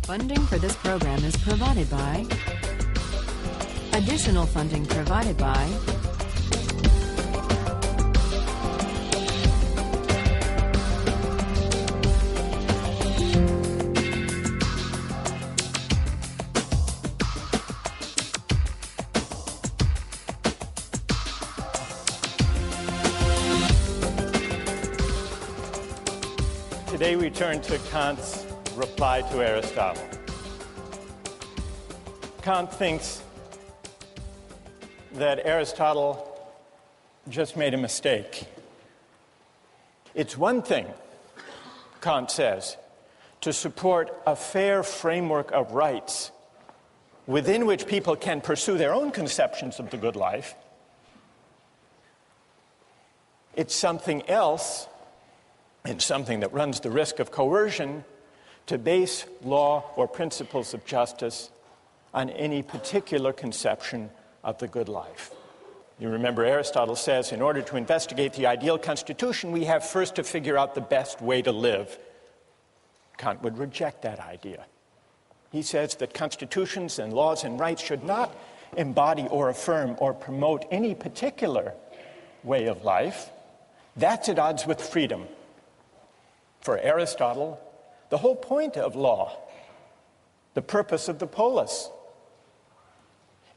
Funding for this program is provided by. Additional funding provided by. Today we turn to Kant's reply to Aristotle. Kant thinks that Aristotle just made a mistake. It's one thing, Kant says, to support a fair framework of rights within which people can pursue their own conceptions of the good life. It's something else, and something that runs the risk of coercion, to base law or principles of justice on any particular conception of the good life. You remember Aristotle says, in order to investigate the ideal constitution, we have first to figure out the best way to live. Kant would reject that idea. He says that constitutions and laws and rights should not embody or affirm or promote any particular way of life. That's at odds with freedom. For Aristotle, the whole point of law, the purpose of the polis,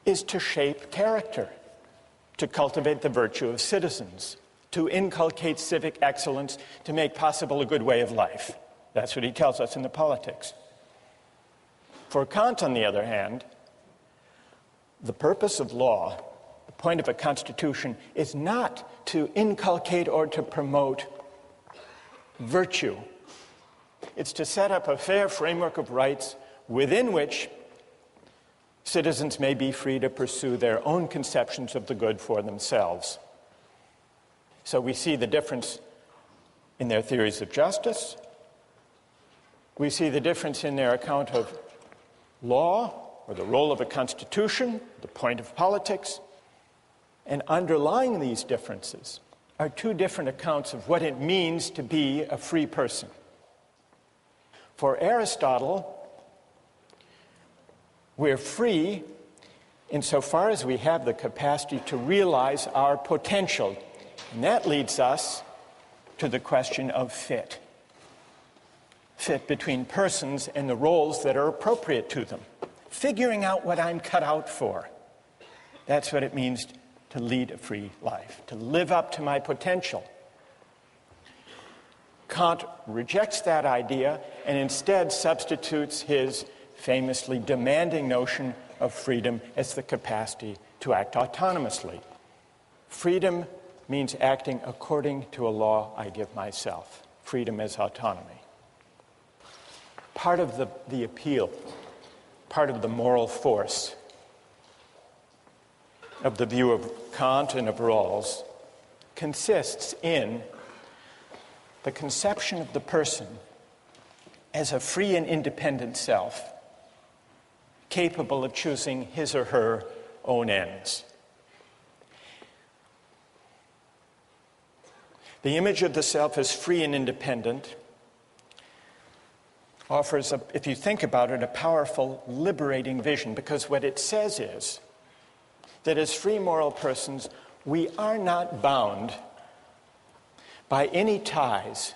is to shape character, to cultivate the virtue of citizens, to inculcate civic excellence, to make possible a good way of life. That's what he tells us in the Politics. For Kant, on the other hand, the purpose of law, the point of a constitution, is not to inculcate or to promote virtue. It's to set up a fair framework of rights within which citizens may be free to pursue their own conceptions of the good for themselves. So we see the difference in their theories of justice. We see the difference in their account of law, or the role of a constitution, the point of politics. And underlying these differences are two different accounts of what it means to be a free person. For Aristotle, we're free insofar as we have the capacity to realize our potential. And that leads us to the question of fit. Fit between persons and the roles that are appropriate to them. Figuring out what I'm cut out for. That's what it means to lead a free life, to live up to my potential. Kant rejects that idea and instead substitutes his famously demanding notion of freedom as the capacity to act autonomously. Freedom means acting according to a law I give myself. Freedom as autonomy. Part of the appeal, part of the moral force of the view of Kant and of Rawls consists in the conception of the person as a free and independent self, capable of choosing his or her own ends. The image of the self as free and independent offers, if you think about it, a powerful, liberating vision, because what it says is that as free moral persons, we are not bound by any ties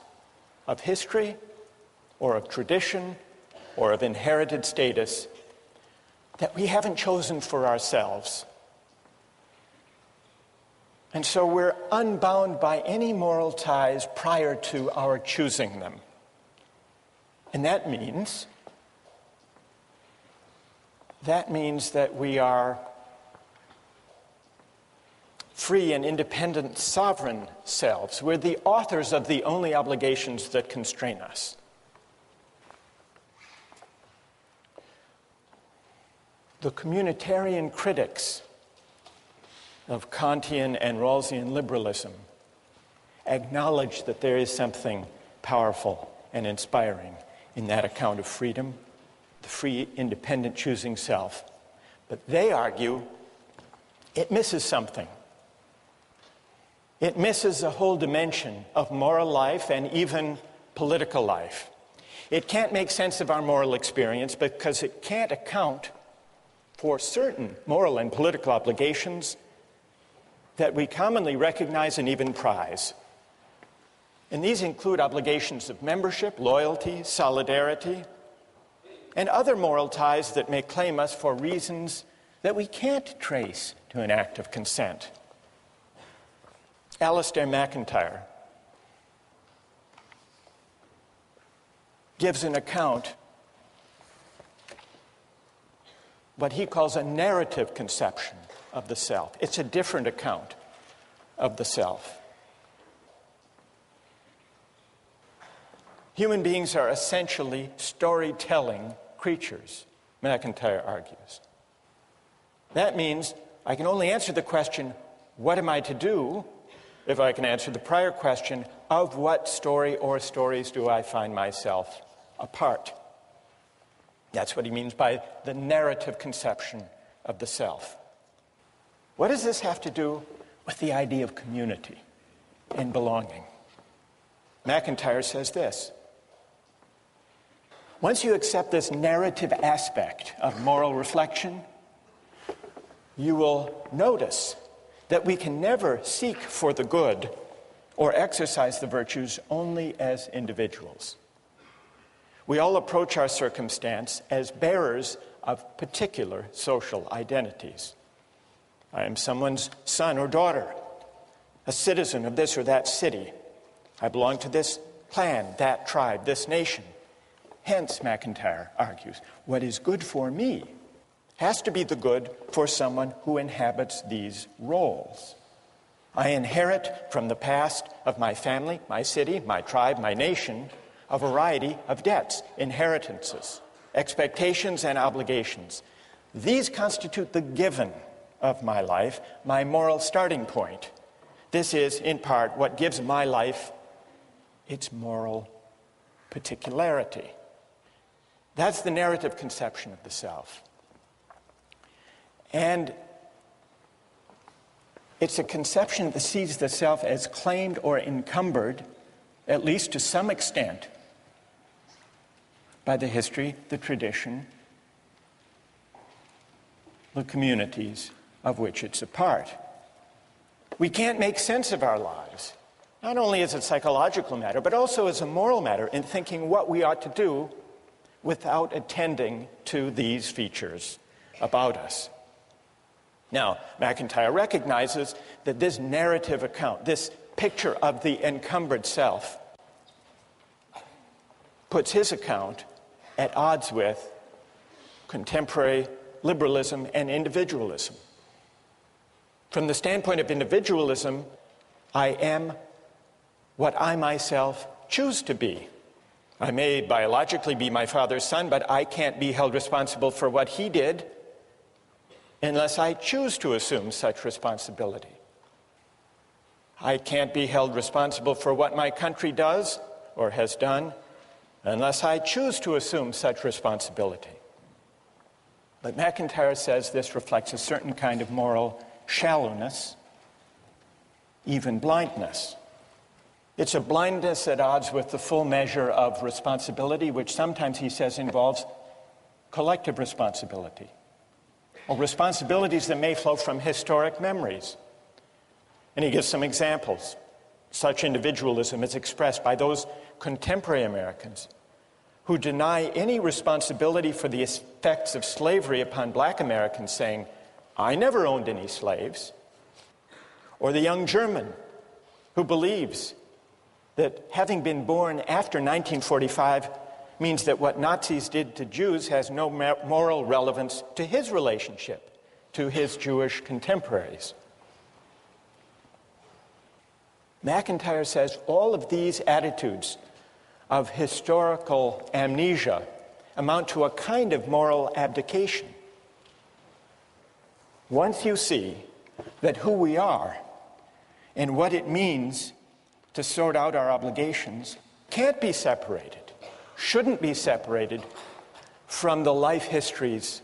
of history or of tradition or of inherited status that we haven't chosen for ourselves. And so we're unbound by any moral ties prior to our choosing them. And that means that we are free and independent sovereign selves. We're the authors of the only obligations that constrain us. The communitarian critics of Kantian and Rawlsian liberalism acknowledge that there is something powerful and inspiring in that account of freedom, the free, independent choosing self. But they argue it misses something. It misses a whole dimension of moral life and even political life. It can't make sense of our moral experience because it can't account for certain moral and political obligations that we commonly recognize and even prize. And these include obligations of membership, loyalty, solidarity, and other moral ties that may claim us for reasons that we can't trace to an act of consent. Alistair MacIntyre gives an account, what he calls a narrative conception of the self. It's a different account of the self. Human beings are essentially storytelling creatures, MacIntyre argues. That means I can only answer the question, what am I to do, if I can answer the prior question, of what story or stories do I find myself a part? That's what he means by the narrative conception of the self. What does this have to do with the idea of community and belonging? MacIntyre says this: once you accept this narrative aspect of moral reflection, you will notice that we can never seek for the good or exercise the virtues only as individuals. We all approach our circumstance as bearers of particular social identities. I am someone's son or daughter, a citizen of this or that city. I belong to this clan, that tribe, this nation. Hence, MacIntyre argues, what is good for me has to be the good for someone who inhabits these roles. I inherit from the past of my family, my city, my tribe, my nation, a variety of debts, inheritances, expectations, and obligations. These constitute the given of my life, my moral starting point. This is, in part, what gives my life its moral particularity. That's the narrative conception of the self. And it's a conception that sees the self as claimed or encumbered, at least to some extent, by the history, the tradition, the communities of which it's a part. We can't make sense of our lives, not only as a psychological matter, but also as a moral matter, in thinking what we ought to do without attending to these features about us. Now, MacIntyre recognizes that this narrative account, this picture of the encumbered self, puts his account at odds with contemporary liberalism and individualism. From the standpoint of individualism, I am what I myself choose to be. I may biologically be my father's son, but I can't be held responsible for what he did unless I choose to assume such responsibility. I can't be held responsible for what my country does or has done unless I choose to assume such responsibility. But MacIntyre says this reflects a certain kind of moral shallowness, even blindness. It's a blindness at odds with the full measure of responsibility, which sometimes, he says, involves collective responsibility, or responsibilities that may flow from historic memories. And he gives some examples. Such individualism is expressed by those contemporary Americans who deny any responsibility for the effects of slavery upon black Americans, saying, I never owned any slaves. Or the young German who believes that having been born after 1945 means that what Nazis did to Jews has no moral relevance to his relationship to his Jewish contemporaries. MacIntyre says all of these attitudes of historical amnesia amount to a kind of moral abdication. Once you see that who we are and what it means to sort out our obligations can't be separated, shouldn't be separated from the life histories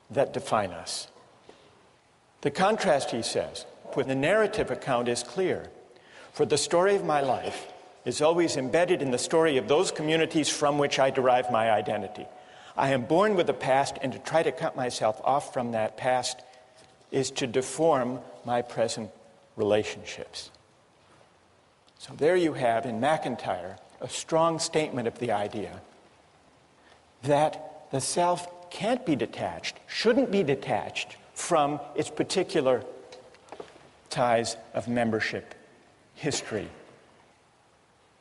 that define us. The contrast, he says, with the narrative account is clear. For the story of my life is always embedded in the story of those communities from which I derive my identity. I am born with a past, and to try to cut myself off from that past is to deform my present relationships. So there you have, in MacIntyre, a strong statement of the idea that the self can't be detached, shouldn't be detached from its particular ties of membership, history,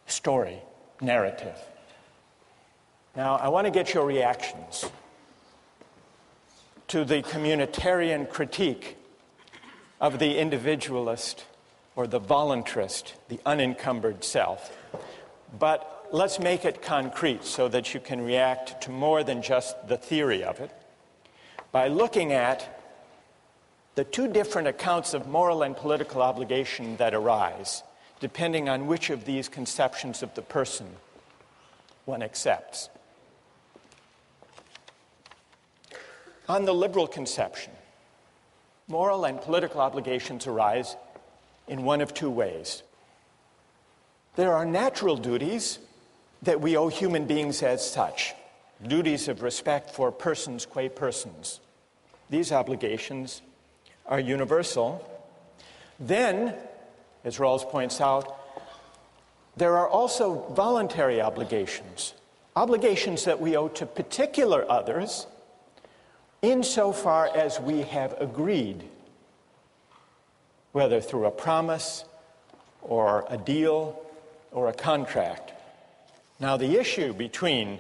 story, narrative. Now, I want to get your reactions to the communitarian critique of the individualist or the voluntarist, the unencumbered self. But let's make it concrete so that you can react to more than just the theory of it by looking at the two different accounts of moral and political obligation that arise, depending on which of these conceptions of the person one accepts. On the liberal conception, moral and political obligations arise in one of two ways. There are natural duties that we owe human beings as such, duties of respect for persons qua persons. These obligations are universal. Then, as Rawls points out, there are also voluntary obligations, obligations that we owe to particular others insofar as we have agreed, whether through a promise or a deal or a contract. Now, the issue between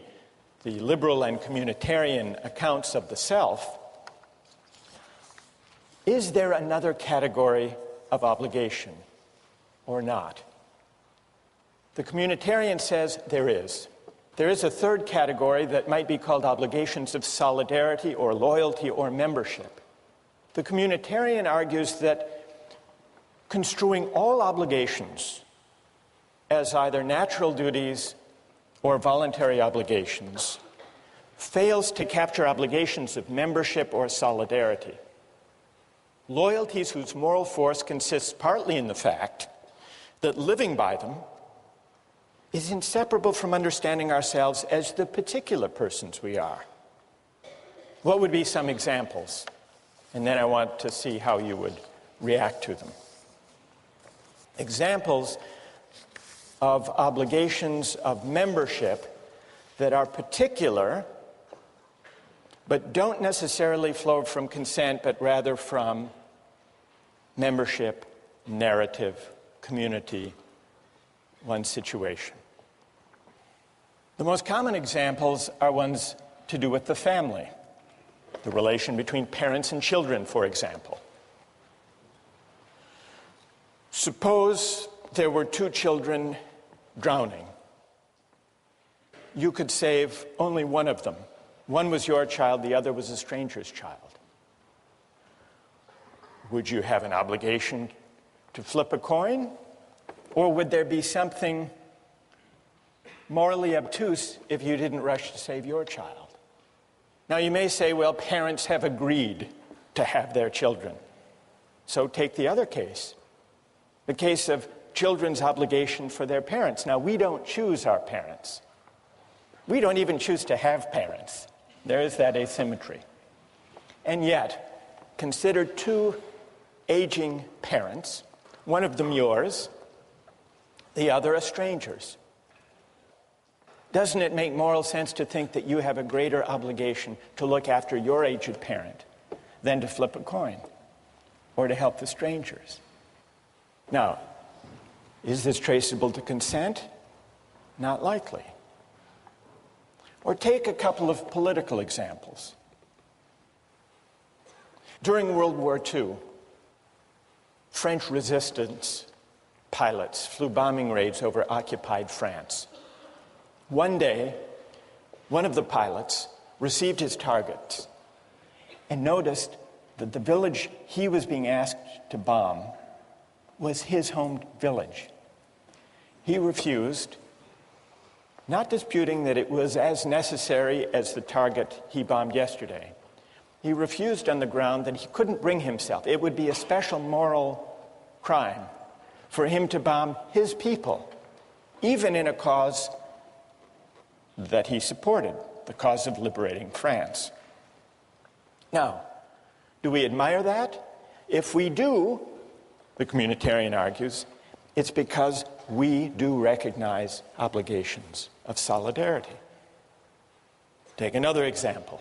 the liberal and communitarian accounts of the self, is there another category of obligation or not? The communitarian says there is. There is a third category that might be called obligations of solidarity or loyalty or membership. The communitarian argues that construing all obligations as either natural duties or voluntary obligations fails to capture obligations of membership or solidarity. Loyalties whose moral force consists partly in the fact that living by them is inseparable from understanding ourselves as the particular persons we are. What would be some examples? And then I want to see how you would react to them. Examples of obligations of membership that are particular but don't necessarily flow from consent, but rather from membership, narrative, community, one's situation. The most common examples are ones to do with the family, the relation between parents and children, for example. Suppose there were two children drowning. You could save only one of them. One was your child, the other was a stranger's child. Would you have an obligation to flip a coin? Or would there be something morally obtuse if you didn't rush to save your child? Now you may say, well, parents have agreed to have their children. So take the other case, the case of children's obligation for their parents. Now we don't choose our parents. We don't even choose to have parents. There is that asymmetry. And yet, consider two aging parents, one of them yours, the other a stranger's. Doesn't it make moral sense to think that you have a greater obligation to look after your aged parent than to flip a coin or to help the strangers? Now, is this traceable to consent? Not likely. Or take a couple of political examples. During World War II, French resistance pilots flew bombing raids over occupied France. One day, one of the pilots received his targets and noticed that the village he was being asked to bomb was his home village. He refused, not disputing that it was as necessary as the target he bombed yesterday. He refused on the ground that he couldn't bring himself. It would be a special moral crime for him to bomb his people even in a cause that he supported, the cause of liberating France. Now, do we admire that? If we do, the communitarian argues, it's because we do recognize obligations of solidarity. Take another example.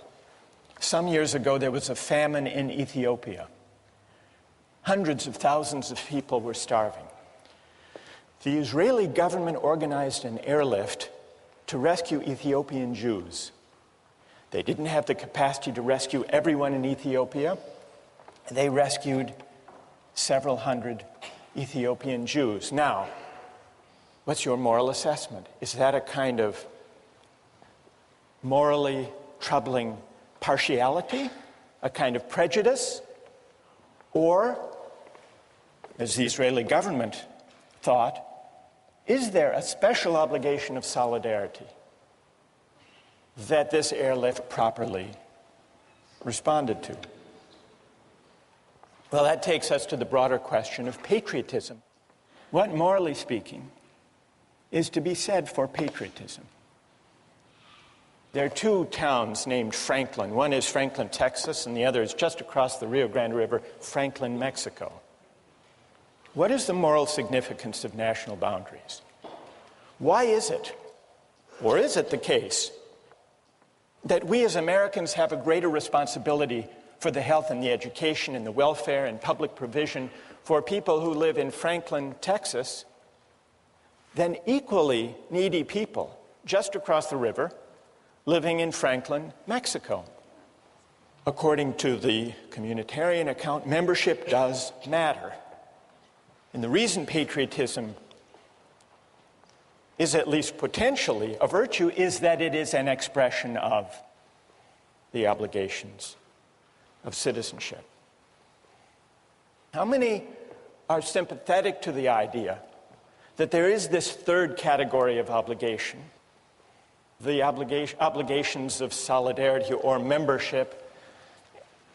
Some years ago, there was a famine in Ethiopia. Hundreds of thousands of people were starving. The Israeli government organized an airlift to rescue Ethiopian Jews. They didn't have the capacity to rescue everyone in Ethiopia. They rescued several hundred Ethiopian Jews. Now, what's your moral assessment? Is that a kind of morally troubling partiality, a kind of prejudice? Or, as the Israeli government thought, is there a special obligation of solidarity that this airlift properly responded to? Well, that takes us to the broader question of patriotism. What, morally speaking, is to be said for patriotism? There are two towns named Franklin. One is Franklin, Texas, and the other is just across the Rio Grande River, Franklin, Mexico. What is the moral significance of national boundaries? Why is it, or is it the case, that we as Americans have a greater responsibility for the health and the education and the welfare and public provision for people who live in Franklin, Texas, than equally needy people just across the river living in Franklin, Mexico? According to the communitarian account, membership does matter. And the reason patriotism is at least potentially a virtue is that it is an expression of the obligations of citizenship. How many are sympathetic to the idea that there is this third category of obligation, the obligations of solidarity or membership?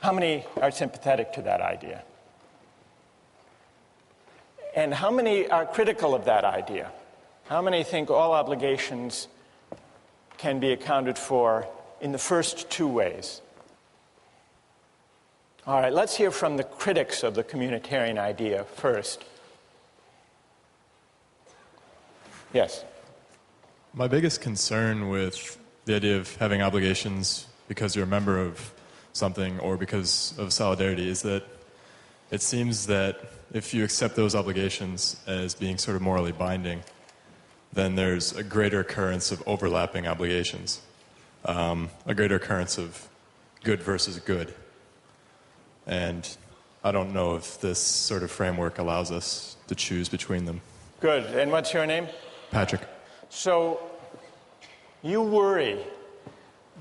How many are sympathetic to that idea? And how many are critical of that idea? How many think all obligations can be accounted for in the first two ways? All right, let's hear from the critics of the communitarian idea first. Yes? My biggest concern with the idea of having obligations because you're a member of something or because of solidarity is that it seems that if you accept those obligations as being sort of morally binding, then there's a greater occurrence of overlapping obligations, a greater occurrence of good versus good. And I don't know if this sort of framework allows us to choose between them. Good. And what's your name? Patrick. So you worry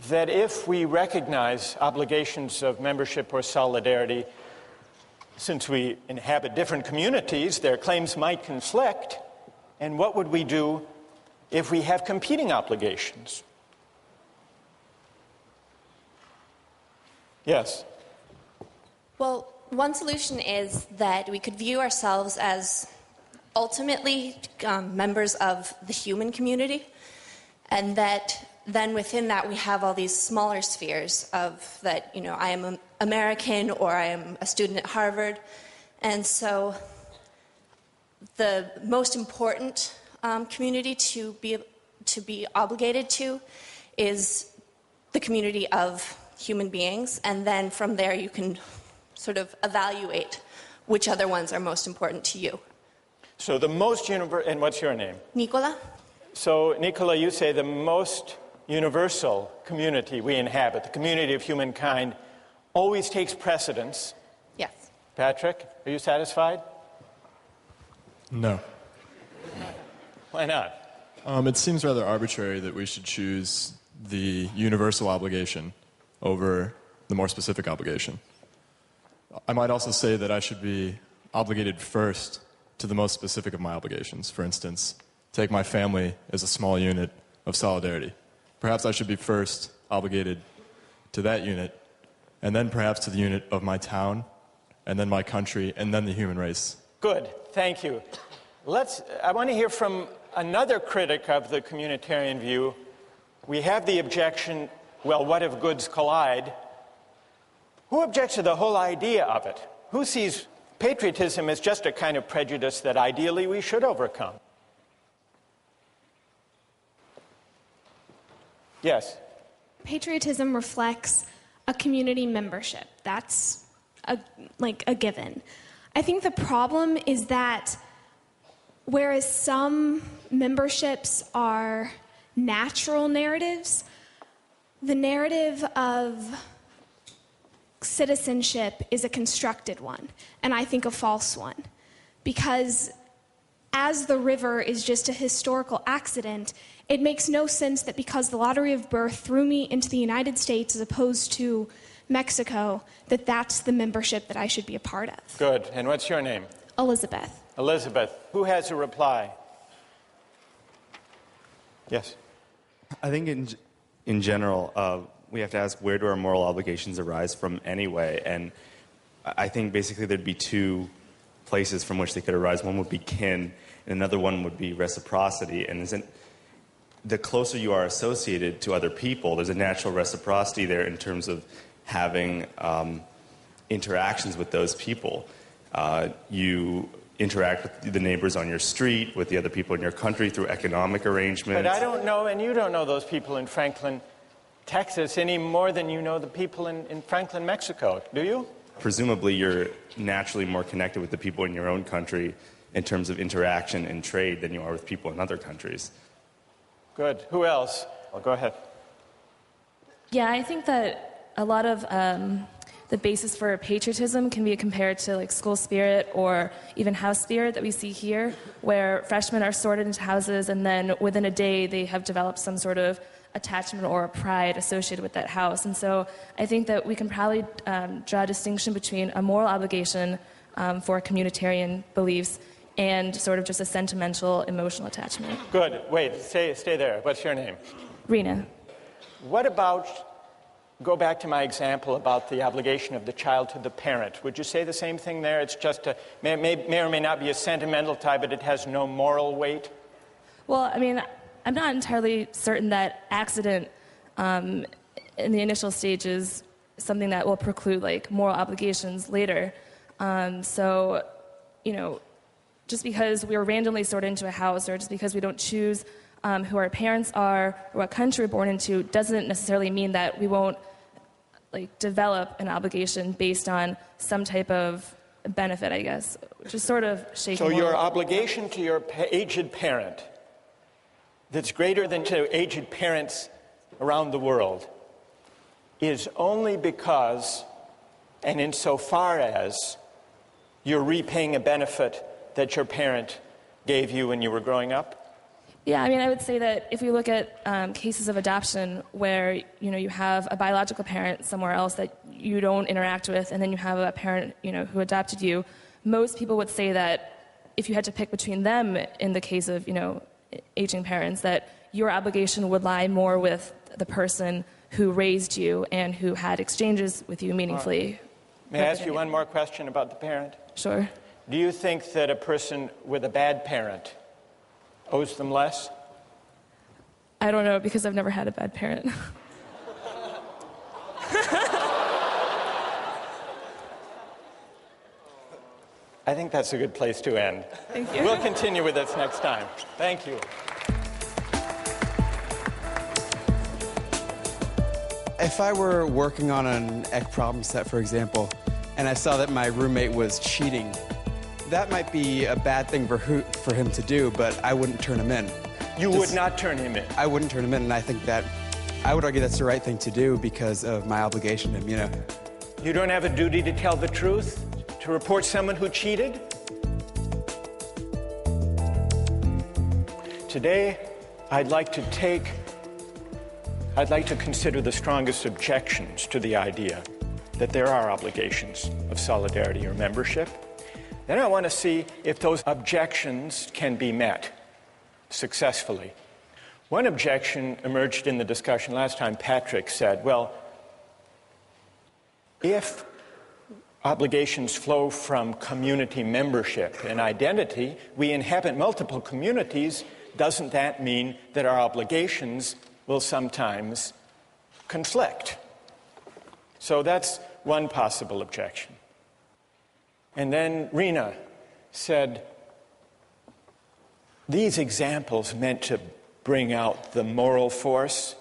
that if we recognize obligations of membership or solidarity, since we inhabit different communities, their claims might conflict. And what would we do if we have competing obligations? Yes? Well, one solution is that we could view ourselves as ultimately members of the human community, and that then within that we have all these smaller spheres of that, you know, I am an American or I am a student at Harvard. And so the most important community to be obligated to is the community of human beings, and then from there you can sort of evaluate which other ones are most important to you. So the most and what's your name? Nicola? So, Nicola, you say the most universal community we inhabit, the community of humankind, always takes precedence. Yes. Patrick, are you satisfied? No. Why not? It seems rather arbitrary that we should choose the universal obligation over the more specific obligation. I might also say that I should be obligated first to the most specific of my obligations. For instance, take my family as a small unit of solidarity. Perhaps I should be first obligated to that unit, and then perhaps to the unit of my town, and then my country, and then the human race. Good, thank you. I want to hear from another critic of the communitarian view, we have the objection, well, what if goods collide? Who objects to the whole idea of it? Who sees patriotism as just a kind of prejudice that ideally we should overcome? Yes? Patriotism reflects a community membership. That's a given. I think the problem is that whereas some memberships are natural narratives, the narrative of citizenship is a constructed one, and I think a false one. Because as the river is just a historical accident, it makes no sense that because the lottery of birth threw me into the United States as opposed to Mexico, that that's the membership that I should be a part of. Good. And what's your name? Elizabeth. Elizabeth. Who has a reply? Yes. I think in general, we have to ask, where do our moral obligations arise from anyway? And I think basically there'd be two places from which they could arise. One would be kin, and another one would be reciprocity. And the closer you are associated to other people, there's a natural reciprocity there in terms of having interactions with those people. You interact with the neighbors on your street, with the other people in your country through economic arrangements. But I don't know, and you don't know those people in Franklin, Texas, any more than you know the people in Franklin, Mexico, do you? Presumably you're naturally more connected with the people in your own country in terms of interaction and trade than you are with people in other countries. Good. Who else? Well, go ahead. Yeah, I think that a lot of the basis for patriotism can be compared to like school spirit or even house spirit that we see here, where freshmen are sorted into houses and then within a day they have developed some sort of attachment or pride associated with that house. And so I think that we can probably draw a distinction between a moral obligation for communitarian beliefs and sort of just a sentimental, emotional attachment. Good. Wait, stay there. What's your name? Rena. What about, go back to my example about the obligation of the child to the parent. Would you say the same thing there? It's just may or may not be a sentimental tie, but it has no moral weight? Well, I mean, I'm not entirely certain that accident in the initial stage is something that will preclude like moral obligations later. So, you know, just because we were randomly sorted into a house or just because we don't choose who our parents are or what country we're born into doesn't necessarily mean that we won't like develop an obligation based on some type of benefit, I guess, which is sort of shaky. So your obligation to your aged parent that's greater than to aged parents around the world is only because and insofar as you're repaying a benefit that your parent gave you when you were growing up? Yeah, I mean, I would say that if we look at cases of adoption where, you know, you have a biological parent somewhere else that you don't interact with, and then you have a parent, you know, who adopted you, most people would say that if you had to pick between them in the case of, you know, aging parents, that your obligation would lie more with the person who raised you and who had exchanges with you meaningfully. Right. May I ask you one more question about the parent? Sure. Do you think that a person with a bad parent owes them less? I don't know, because I've never had a bad parent. I think that's a good place to end. Thank you. We'll continue with this next time. Thank you. If I were working on an ec problem set, for example, and I saw that my roommate was cheating, that might be a bad thing for him to do, but I wouldn't turn him in. You would not turn him in? I wouldn't turn him in, and I think that, I would argue that's the right thing to do because of my obligation to him, you know. You don't have a duty to tell the truth? To report someone who cheated? Today, I'd like to consider the strongest objections to the idea that there are obligations of solidarity or membership. Then I want to see if those objections can be met successfully. One objection emerged in the discussion last time. Patrick said, well, if obligations flow from community membership and identity, we inhabit multiple communities, doesn't that mean that our obligations will sometimes conflict? So that's one possible objection. And then Rena said, these examples meant to bring out the moral force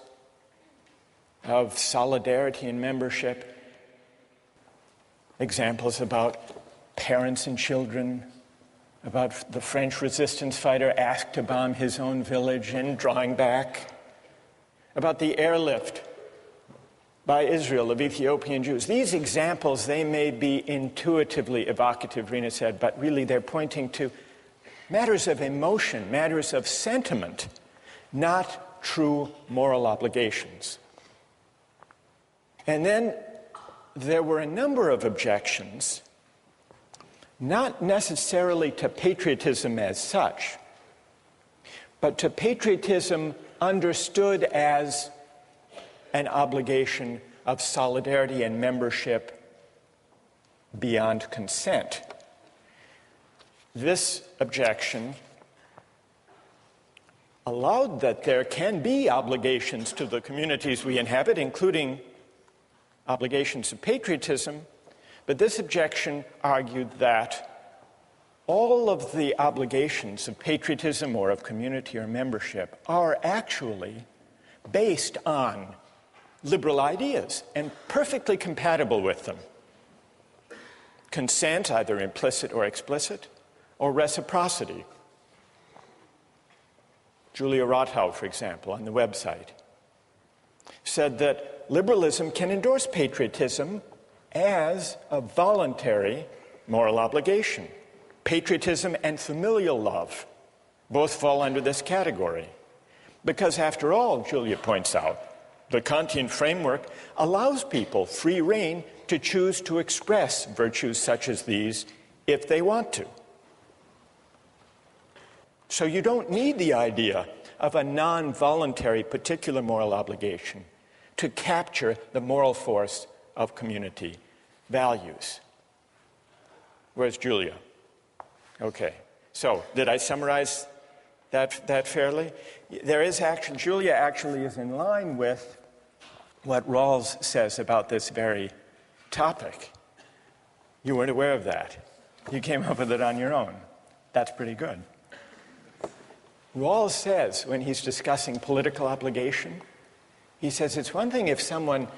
of solidarity and membership. Examples about parents and children, about the French resistance fighter asked to bomb his own village and drawing back, about the airlift by Israel of Ethiopian Jews. These examples, they may be intuitively evocative, Rena said, but really they're pointing to matters of emotion, matters of sentiment, not true moral obligations. And then there were a number of objections, not necessarily to patriotism as such, but to patriotism understood as an obligation of solidarity and membership beyond consent. This objection allowed that there can be obligations to the communities we inhabit, including obligations of patriotism, but this objection argued that all of the obligations of patriotism or of community or membership are actually based on liberal ideas and perfectly compatible with them. Consent, either implicit or explicit, or reciprocity. Julia Rothau, for example, on the website, said that liberalism can endorse patriotism as a voluntary moral obligation. Patriotism and familial love both fall under this category. Because after all, Julia points out, the Kantian framework allows people free rein to choose to express virtues such as these if they want to. So you don't need the idea of a non-voluntary particular moral obligation to capture the moral force of community values. Where's Julia? Okay, so did I summarize that fairly? There is action. Julia actually is in line with what Rawls says about this very topic. You weren't aware of that. You came up with it on your own. That's pretty good. Rawls says, when he's discussing political obligation, he says it's one thing if someone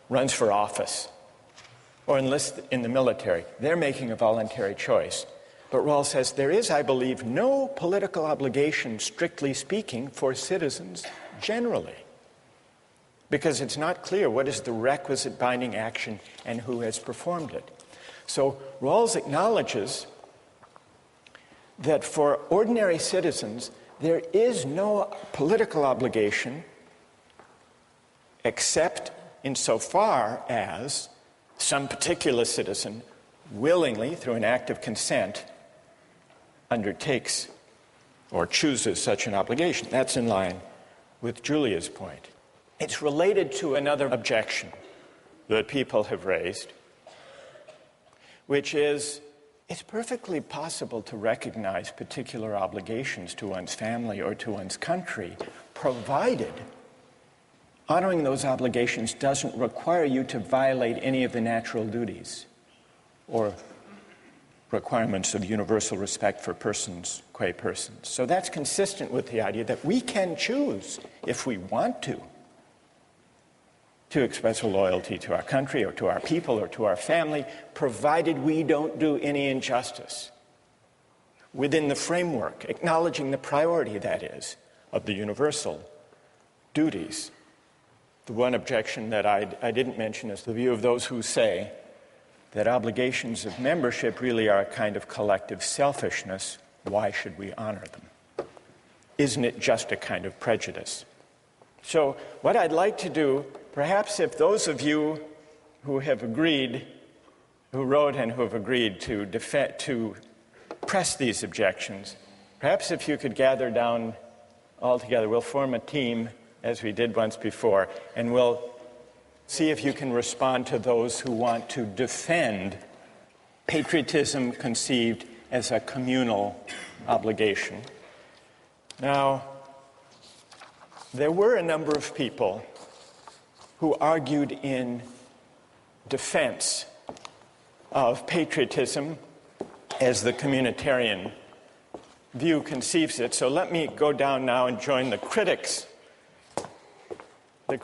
runs for office or enlists in the military. They're making a voluntary choice. But Rawls says there is, I believe, no political obligation, strictly speaking, for citizens generally, because it's not clear what is the requisite binding action and who has performed it. So Rawls acknowledges that for ordinary citizens, there is no political obligation except insofar as some particular citizen willingly, through an act of consent, undertakes or chooses such an obligation. That's in line with Julia's point. It's related to another objection that people have raised, which is it's perfectly possible to recognize particular obligations to one's family or to one's country, provided honoring those obligations doesn't require you to violate any of the natural duties or requirements of universal respect for persons qua persons. So that's consistent with the idea that we can choose, if we want to express a loyalty to our country or to our people or to our family, provided we don't do any injustice within the framework, acknowledging the priority, that is, of the universal duties. The one objection that I didn't mention is the view of those who say that obligations of membership really are a kind of collective selfishness. Why should we honor them? Isn't it just a kind of prejudice? So what I'd like to do, perhaps if those of you who have agreed, who wrote and who have agreed to press these objections, perhaps if you could gather down all together, we'll form a team as we did once before, and we'll see if you can respond to those who want to defend patriotism conceived as a communal obligation. Now, there were a number of people who argued in defense of patriotism as the communitarian view conceives it. So let me go down now and join the critics of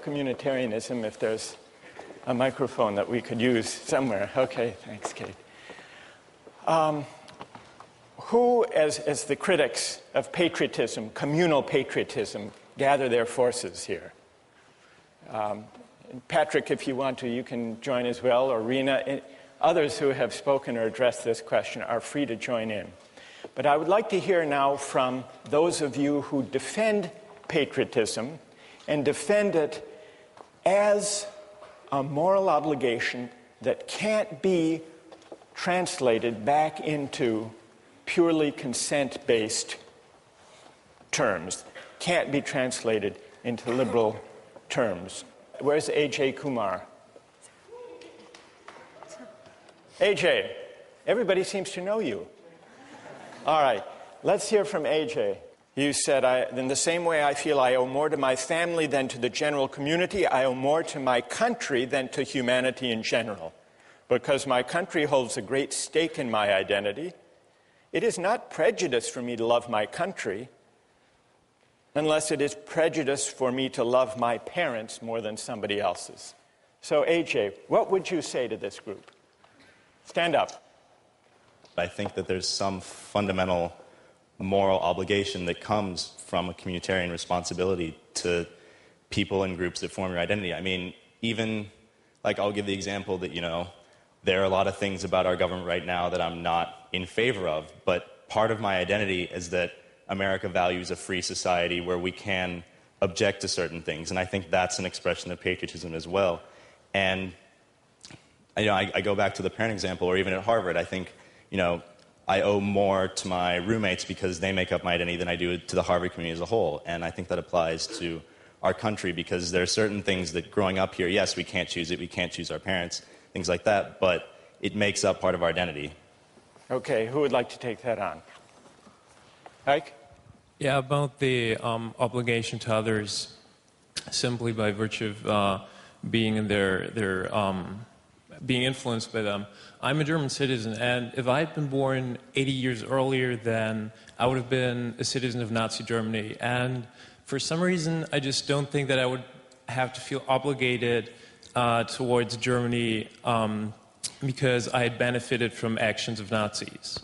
communitarianism, if there's a microphone that we could use somewhere. Okay, thanks, Kate. Who, as the critics of patriotism, communal patriotism, gather their forces here? Patrick, if you want to, you can join as well, or Rena. Others who have spoken or addressed this question are free to join in. But I would like to hear now from those of you who defend patriotism and defend it as a moral obligation that can't be translated back into purely consent-based terms, can't be translated into liberal terms. Where's A.J. Kumar? A.J., everybody seems to know you. All right, let's hear from A.J. You said, in the same way I feel I owe more to my family than to the general community, I owe more to my country than to humanity in general. Because my country holds a great stake in my identity, it is not prejudice for me to love my country, unless it is prejudice for me to love my parents more than somebody else's. So, A.J., what would you say to this group? Stand up. I think that there's some fundamental moral obligation that comes from a communitarian responsibility to people and groups that form your identity. I mean, even, like, I'll give the example that, there are a lot of things about our government right now that I'm not in favor of, but part of my identity is that America values a free society where we can object to certain things, and I think that's an expression of patriotism as well. And I go back to the parent example, or even at Harvard, I think, I owe more to my roommates because they make up my identity than I do to the Harvard community as a whole. And I think that applies to our country because there are certain things that growing up here, yes, we can't choose it, we can't choose our parents, things like that, but it makes up part of our identity. Okay, who would like to take that on? Ike? Yeah, about the obligation to others simply by virtue of being in being influenced by them. I'm a German citizen, and if I had been born 80 years earlier, then I would have been a citizen of Nazi Germany. And for some reason, I just don't think that I would have to feel obligated towards Germany because I had benefited from actions of Nazis.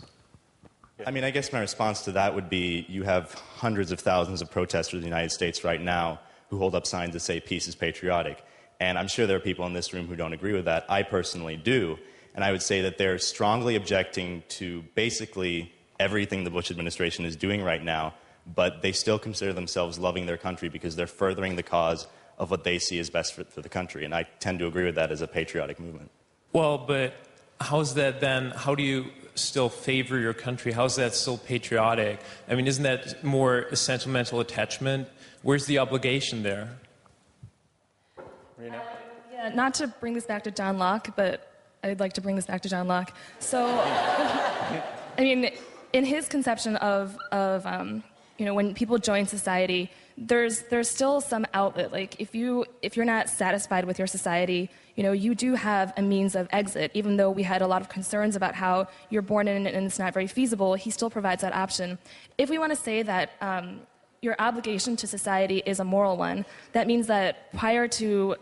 I mean, I guess my response to that would be you have hundreds of thousands of protesters in the United States right now who hold up signs that say peace is patriotic. And I'm sure there are people in this room who don't agree with that. I personally do. And I would say that they're strongly objecting to basically everything the Bush administration is doing right now, but they still consider themselves loving their country because they're furthering the cause of what they see as best for the country. And I tend to agree with that as a patriotic movement. Well, but how's that then? How do you still favor your country? How's that still patriotic? I mean, isn't that more a sentimental attachment? Where's the obligation there? Yeah, not to bring this back to John Locke, but I'd like to bring this back to John Locke. So, I mean, in his conception of when people join society, there's still some outlet. Like if you're not satisfied with your society, you do have a means of exit. Even though we had a lot of concerns about how you're born in and it's not very feasible, he still provides that option. If we want to say that your obligation to society is a moral one, that means that prior to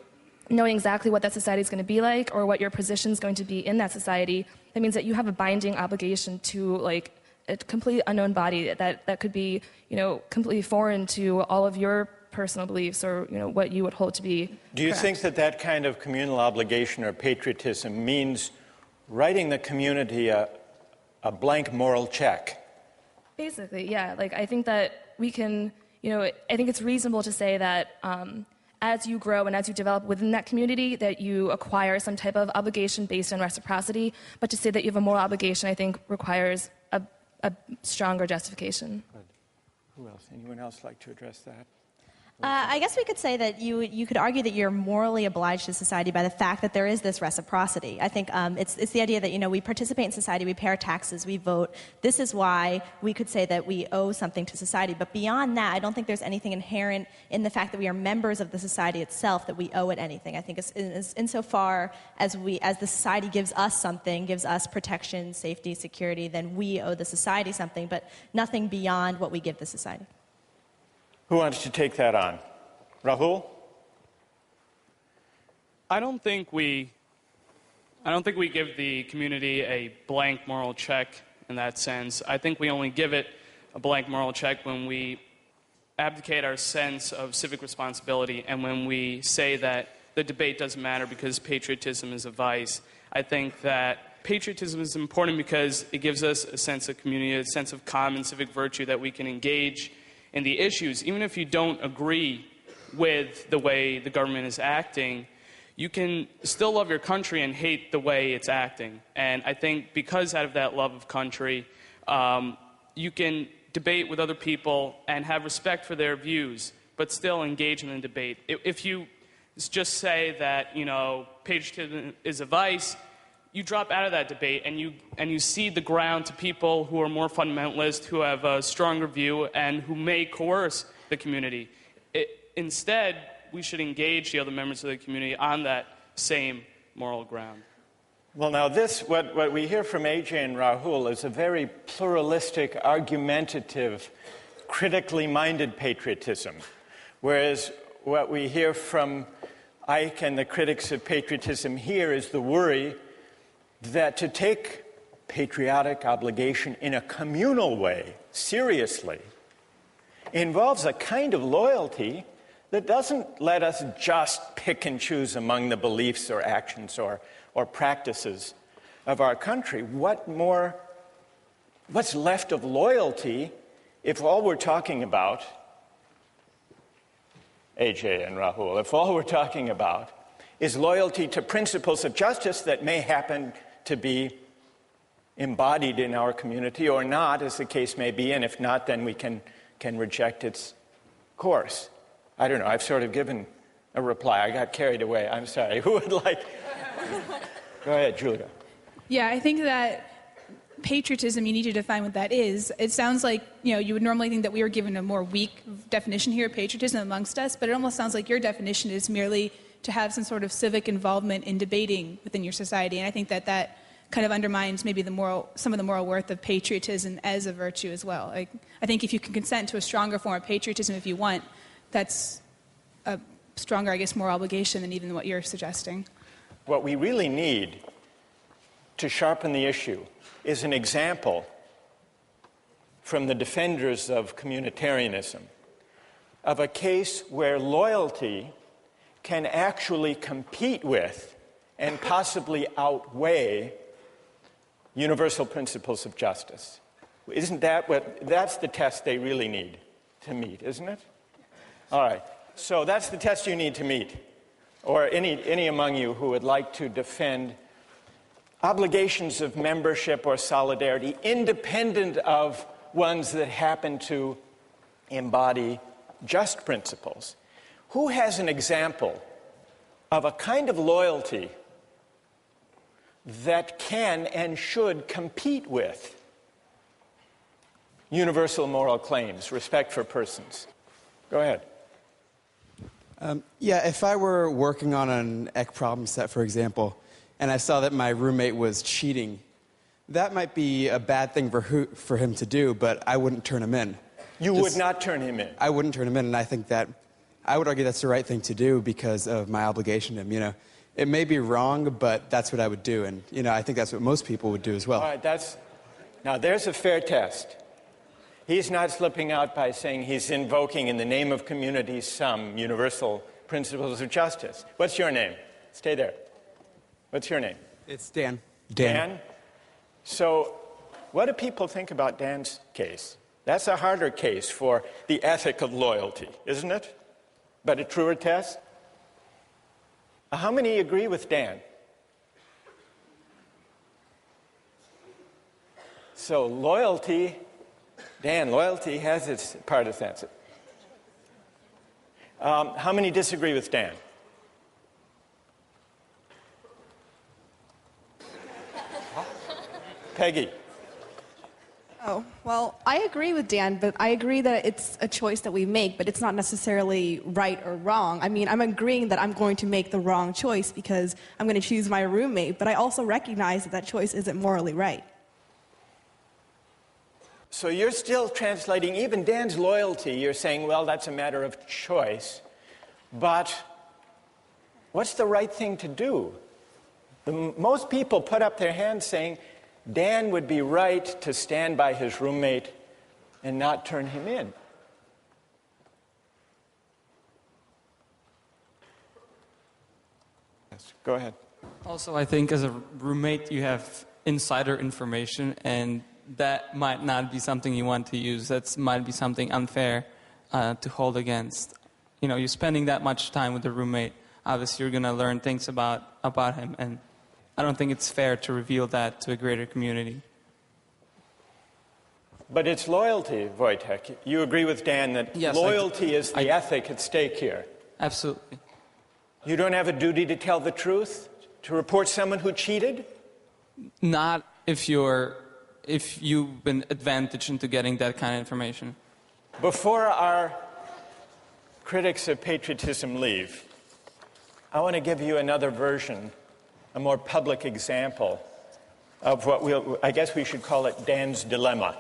knowing exactly what that society is going to be like or what your position is going to be in that society, that means that you have a binding obligation to like a completely unknown body that could be, completely foreign to all of your personal beliefs or, what you would hold to be Do you correct. think that kind of communal obligation or patriotism means writing the community a blank moral check? Basically, yeah. Like, I think that we can, I think it's reasonable to say that as you grow and as you develop within that community, that you acquire some type of obligation based on reciprocity. But to say that you have a moral obligation, I think, requires a stronger justification. Good. Who else? Anyone else like to address that? I guess we could say that you could argue that you're morally obliged to society by the fact that there is this reciprocity. I think it's the idea that, we participate in society, we pay our taxes, we vote. This is why we could say that we owe something to society. But beyond that, I don't think there's anything inherent in the fact that we are members of the society itself that we owe it anything. I think insofar as the society gives us something, gives us protection, safety, security, then we owe the society something, but nothing beyond what we give the society. Who wants to take that on? Rahul? I don't think we give the community a blank moral check in that sense. I think we only give it a blank moral check when we abdicate our sense of civic responsibility and when we say that the debate doesn't matter because patriotism is a vice. I think that patriotism is important because it gives us a sense of community, a sense of common civic virtue that we can engage in the issues. Even if you don't agree with the way the government is acting, you can still love your country and hate the way it's acting. And I think because out of that love of country, you can debate with other people and have respect for their views, but still engage in the debate. If you just say that, patriotism is a vice, you drop out of that debate and you cede the ground to people who are more fundamentalist, who have a stronger view, and who may coerce the community. Instead, we should engage the other members of the community on that same moral ground. Well, now what we hear from AJ and Rahul is a very pluralistic, argumentative, critically minded patriotism, whereas what we hear from Ike and the critics of patriotism here is the worry that to take patriotic obligation in a communal way, seriously, involves a kind of loyalty that doesn't let us just pick and choose among the beliefs or actions or practices of our country. What's left of loyalty if all we're talking about, AJ and Rahul, if all we're talking about is loyalty to principles of justice that may happen to be embodied in our community or not, as the case may be, and if not, then we can reject its course. I don't know, I've sort of given a reply. I got carried away. I'm sorry. Who would like? Go ahead, Julia. Yeah, I think that patriotism, you need to define what that is. It sounds like, you would normally think that we were given a more weak definition here of patriotism amongst us, but it almost sounds like your definition is merely to have some sort of civic involvement in debating within your society. And I think that kind of undermines maybe some of the moral worth of patriotism as a virtue as well. I think if you can consent to a stronger form of patriotism if you want, that's a stronger, moral obligation than even what you're suggesting. What we really need to sharpen the issue is an example from the defenders of communitarianism of a case where loyalty can actually compete with and possibly outweigh universal principles of justice. Isn't that's the test they really need to meet, isn't it? All right, so that's the test you need to meet, or any among you who would like to defend obligations of membership or solidarity independent of ones that happen to embody just principles. Who has an example of a kind of loyalty that can and should compete with universal moral claims, respect for persons? Go ahead. If I were working on an EC problem set, for example, and I saw that my roommate was cheating, that might be a bad thing for him to do, but I wouldn't turn him in. You would not turn him in? I wouldn't turn him in, and I think that I would argue that's the right thing to do because of my obligation to him. It may be wrong, but that's what I would do, and I think that's what most people would do as well. All right, now there's a fair test. He's not slipping out by saying he's invoking in the name of community some universal principles of justice. What's your name? Stay there. What's your name? It's Dan. Dan? So what do people think about Dan's case? That's a harder case for the ethic of loyalty, isn't it? But a truer test? How many agree with Dan? So loyalty, Dan, loyalty has its partisans. How many disagree with Dan? Peggy. Oh, well, I agree with Dan, but I agree that it's a choice that we make, but it's not necessarily right or wrong. I mean, I'm agreeing that I'm going to make the wrong choice because I'm going to choose my roommate, but I also recognize that that choice isn't morally right. So you're still translating even Dan's loyalty. You're saying, well, that's a matter of choice. But what's the right thing to do? Most people put up their hands saying, Dan would be right to stand by his roommate and not turn him in. Yes, go ahead. Also, I think as a roommate, you have insider information, and that might not be something you want to use. That might be something unfair to hold against. You know, you're spending that much time with a roommate. Obviously, you're going to learn things about him, and I don't think it's fair to reveal that to a greater community. But it's loyalty, Wojtek. You agree with Dan that yes, loyalty is the ethic at stake here. Absolutely. You don't have a duty to tell the truth, to report someone who cheated? Not if you've been advantaged into getting that kind of information. Before our critics of patriotism leave, I want to give you another version, a more public example of what I guess we should call it Dan's dilemma.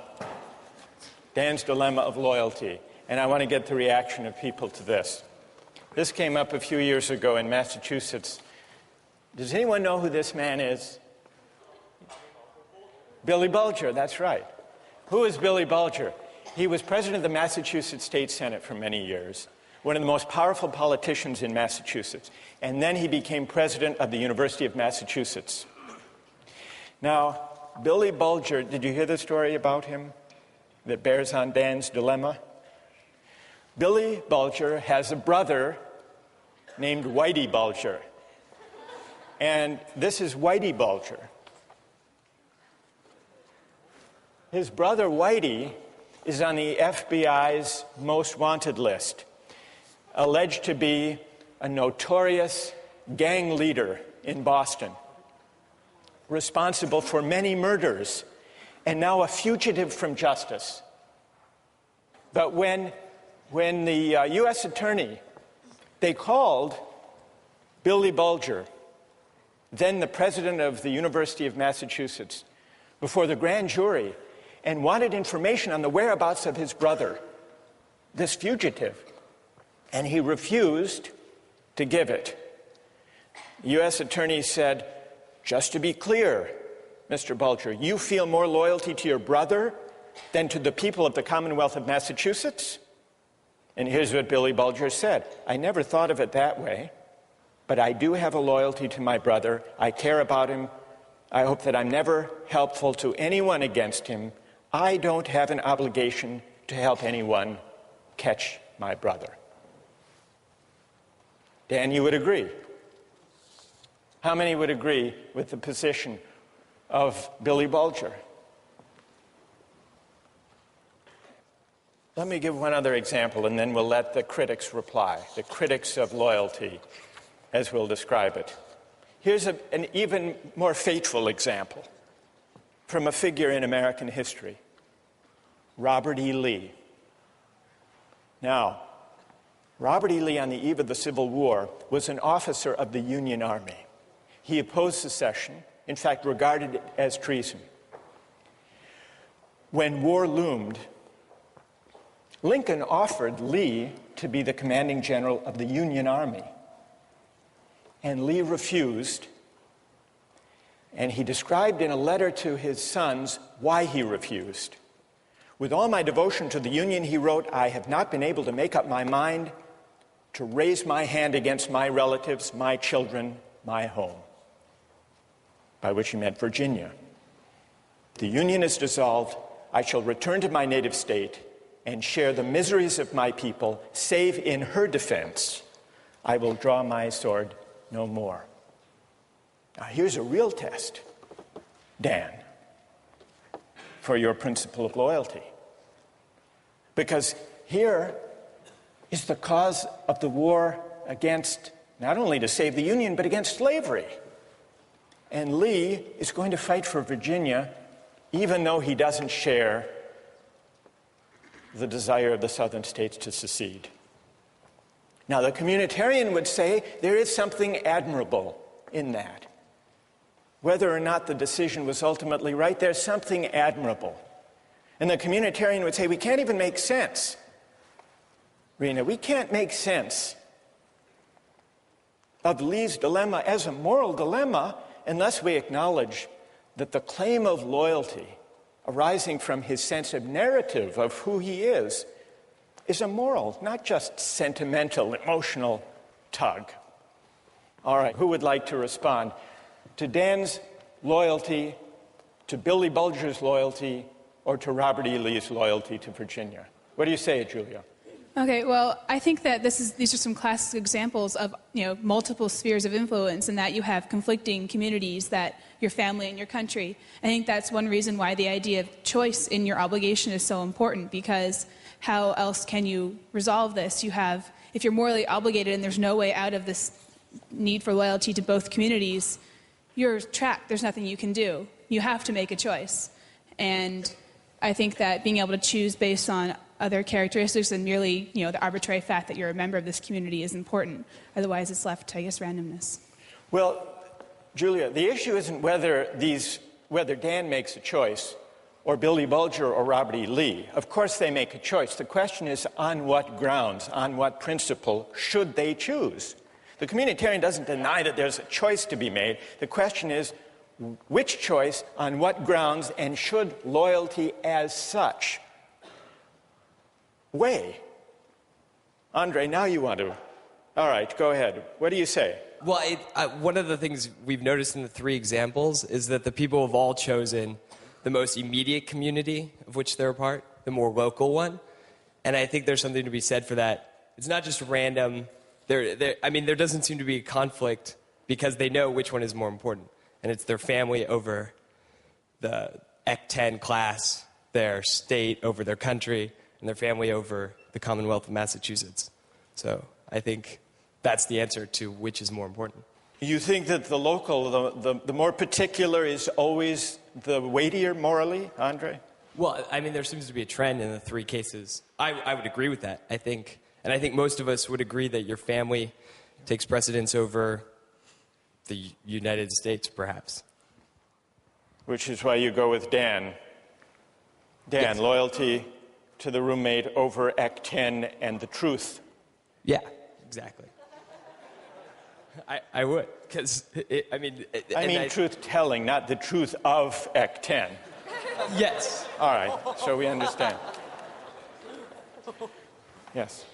Dan's dilemma of loyalty. And I want to get the reaction of people to this. This came up a few years ago in Massachusetts. Does anyone know who this man is? Billy Bulger, that's right. Who is Billy Bulger? He was president of the Massachusetts State Senate for many years, one of the most powerful politicians in Massachusetts. And then he became president of the University of Massachusetts. Now, Billy Bulger, did you hear the story about him that bears on Dan's dilemma? Billy Bulger has a brother named Whitey Bulger. And this is Whitey Bulger. His brother Whitey is on the FBI's most wanted list, alleged to be a notorious gang leader in Boston, responsible for many murders, and now a fugitive from justice. But when the U.S. attorney, they called Billy Bulger, then the president of the University of Massachusetts, before the grand jury, and wanted information on the whereabouts of his brother, this fugitive. And he refused to give it. The U.S. attorney said, just to be clear, Mr. Bulger, you feel more loyalty to your brother than to the people of the Commonwealth of Massachusetts? And here's what Billy Bulger said. I never thought of it that way, but I do have a loyalty to my brother. I care about him. I hope that I'm never helpful to anyone against him. I don't have an obligation to help anyone catch my brother. Dan, you would agree? How many would agree with the position of Billy Bulger? Let me give one other example, and then we'll let the critics reply, the critics of loyalty, as we'll describe it. Here's an even more fateful example from a figure in American history, Robert E. Lee. Now, Robert E. Lee, on the eve of the Civil War, was an officer of the Union Army. He opposed secession, in fact, regarded it as treason. When war loomed, Lincoln offered Lee to be the commanding general of the Union Army. And Lee refused. And he described in a letter to his sons why he refused. With all my devotion to the Union, he wrote, I have not been able to make up my mind to raise my hand against my relatives, my children, my home. By which he meant Virginia. The Union is dissolved. I shall return to my native state and share the miseries of my people, save in her defense. I will draw my sword no more. Now here's a real test, Dan, for your principle of loyalty. Because here, is the cause of the war against, not only to save the Union, but against slavery. And Lee is going to fight for Virginia, even though he doesn't share the desire of the southern states to secede. Now, the communitarian would say there is something admirable in that. Whether or not the decision was ultimately right, there's something admirable. And the communitarian would say, we can't even make sense. Rena, we can't make sense of Lee's dilemma as a moral dilemma unless we acknowledge that the claim of loyalty arising from his sense of narrative of who he is a moral, not just sentimental, emotional tug. All right, who would like to respond to Dan's loyalty, to Billy Bulger's loyalty, or to Robert E. Lee's loyalty to Virginia? What do you say, Julia? Okay, well, I think that these are some classic examples of multiple spheres of influence, and that you have conflicting communities, that your family and your country. I think that's one reason why the idea of choice in your obligation is so important, because how else can you resolve this? If you're morally obligated and there's no way out of this need for loyalty to both communities, you're trapped. There's nothing you can do. You have to make a choice. And I think that being able to choose based on other characteristics than merely, the arbitrary fact that you're a member of this community is important. Otherwise, it's left to, randomness. Well, Julia, the issue isn't whether Dan makes a choice, or Billy Bulger or Robert E. Lee. Of course they make a choice. The question is, on what grounds, on what principle should they choose? The communitarian doesn't deny that there's a choice to be made. The question is, which choice, on what grounds, and should loyalty as such weigh? Andre, now you want to. All right, go ahead. What do you say? Well, one of the things we've noticed in the three examples is that the people have all chosen the most immediate community of which they're a part, the more local one. And I think there's something to be said for that. It's not just random. There doesn't seem to be a conflict because they know which one is more important. And it's their family over the Ec 10 class, their state over their country, and their family over the Commonwealth of Massachusetts. So I think that's the answer to which is more important. You think that the local, the more particular is always the weightier morally, Andre? Well, there seems to be a trend in the three cases. I would agree with that, I think. And I think most of us would agree that your family takes precedence over the United States, perhaps. Which is why you go with Dan. Dan, yes. Loyalty to the roommate over Act 10 and the truth. Yeah, exactly. I would, because, truth-telling, not the truth of Act 10. Yes. All right, so we understand. Yes.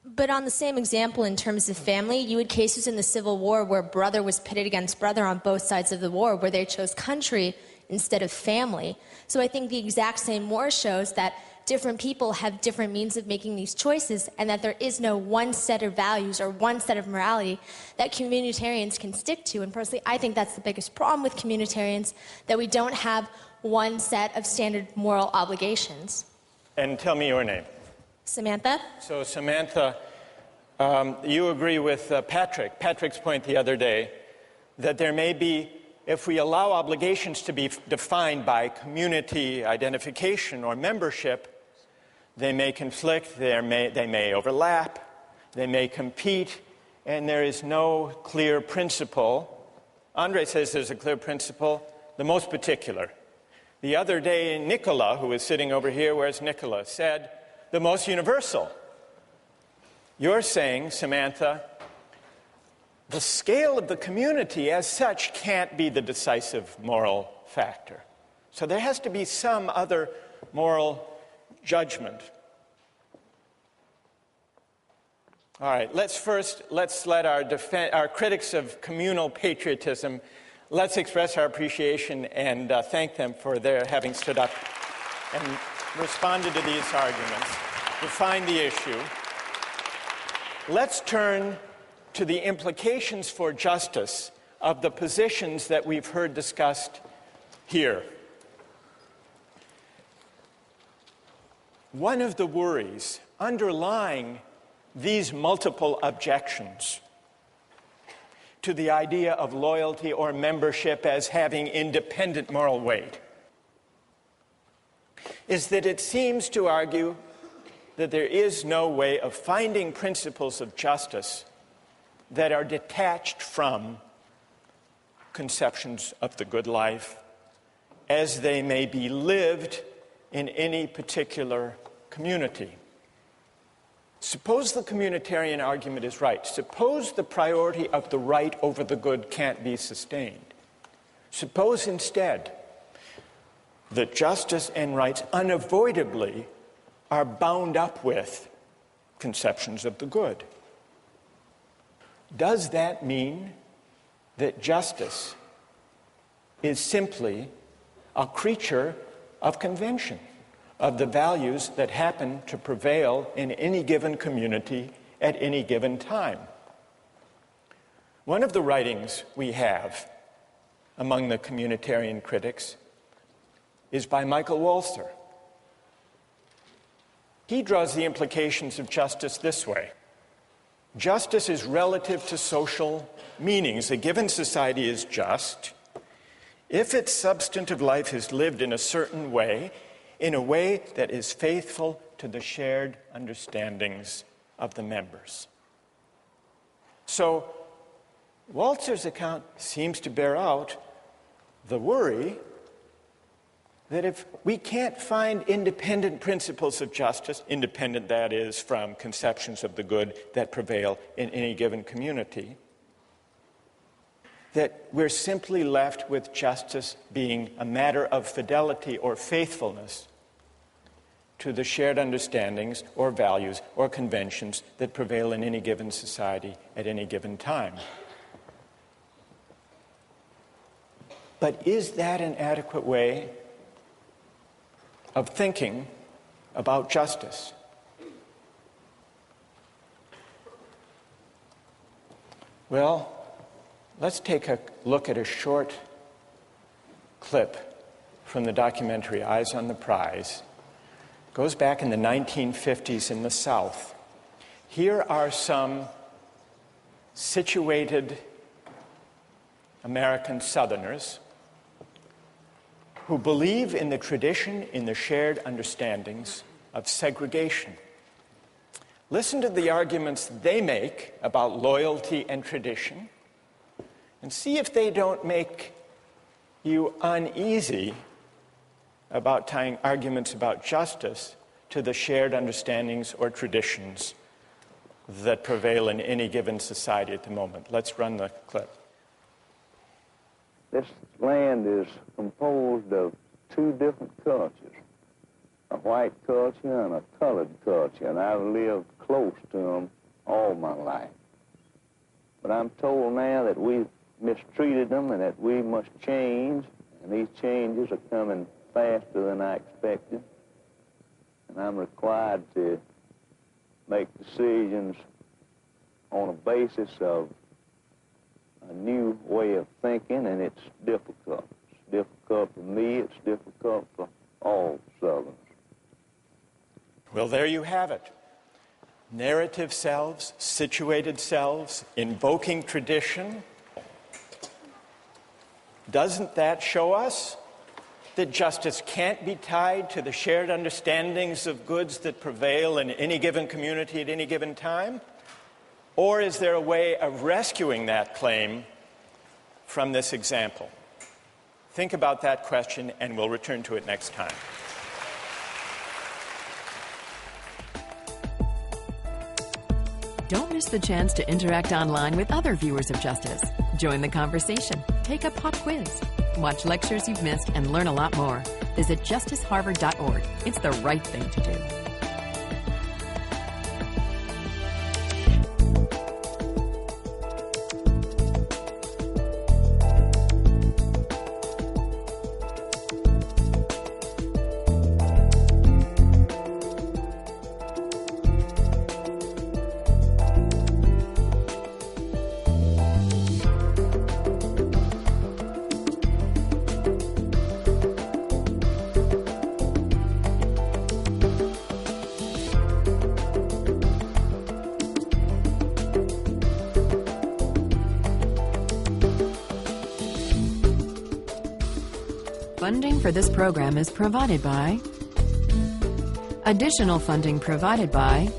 But on the same example, in terms of family, you had cases in the Civil War where brother was pitted against brother on both sides of the war, where they chose country instead of family. So I think the exact same war shows that different people have different means of making these choices, and that there is no one set of values or one set of morality that communitarians can stick to. And personally, I think that's the biggest problem with communitarians, that we don't have one set of standard moral obligations. And tell me your name. Samantha. So, Samantha, you agree with Patrick's point the other day, that there may be, if we allow obligations to be defined by community identification or membership, they may conflict, they may overlap, they may compete, and there is no clear principle. Andre says there's a clear principle, the most particular. The other day, Nicola, who is sitting over here, where's Nicola, said the most universal. You're saying, Samantha, the scale of the community as such can't be the decisive moral factor. So there has to be some other moral judgment. All right, let's let our critics of communal patriotism, let's express our appreciation and thank them for their having stood up and responded to these arguments, defined the issue. Let's turn to the implications for justice of the positions that we've heard discussed here. One of the worries underlying these multiple objections to the idea of loyalty or membership as having independent moral weight is that it seems to argue that there is no way of finding principles of justice that are detached from conceptions of the good life as they may be lived in any particular community. Suppose the communitarian argument is right. Suppose the priority of the right over the good can't be sustained. Suppose instead that justice and rights unavoidably are bound up with conceptions of the good. Does that mean that justice is simply a creature of convention, of the values that happen to prevail in any given community at any given time? One of the writings we have among the communitarian critics is by Michael Walzer. He draws the implications of justice this way. Justice is relative to social meanings. A given society is just if its substantive life is lived in a certain way, in a way that is faithful to the shared understandings of the members. So, Walzer's account seems to bear out the worry that if we can't find independent principles of justice, independent, that is, from conceptions of the good that prevail in any given community, that we're simply left with justice being a matter of fidelity or faithfulness to the shared understandings or values or conventions that prevail in any given society at any given time. But is that an adequate way of thinking about justice? Well, let's take a look at a short clip from the documentary Eyes on the Prize. It goes back in the 1950s in the South. Here are some situated American Southerners who believe in the tradition, in the shared understandings of segregation. Listen to the arguments they make about loyalty and tradition, and see if they don't make you uneasy about tying arguments about justice to the shared understandings or traditions that prevail in any given society at the moment. Let's run the clip. This land is composed of two different cultures, a white culture and a colored culture, and I've lived close to them all my life. But I'm told now that we've mistreated them and that we must change, and these changes are coming faster than I expected, and I'm required to make decisions on a basis of a new way of thinking, and it's difficult. It's difficult for me, it's difficult for all Southerners. Well, there you have it. Narrative selves, situated selves, invoking tradition. Doesn't that show us that justice can't be tied to the shared understandings of goods that prevail in any given community at any given time? Or is there a way of rescuing that claim from this example? Think about that question, and we'll return to it next time. Don't miss the chance to interact online with other viewers of Justice. Join the conversation, take a pop quiz, watch lectures you've missed, and learn a lot more. Visit justiceharvard.org. It's the right thing to do. Funding for this program is provided by... Additional funding provided by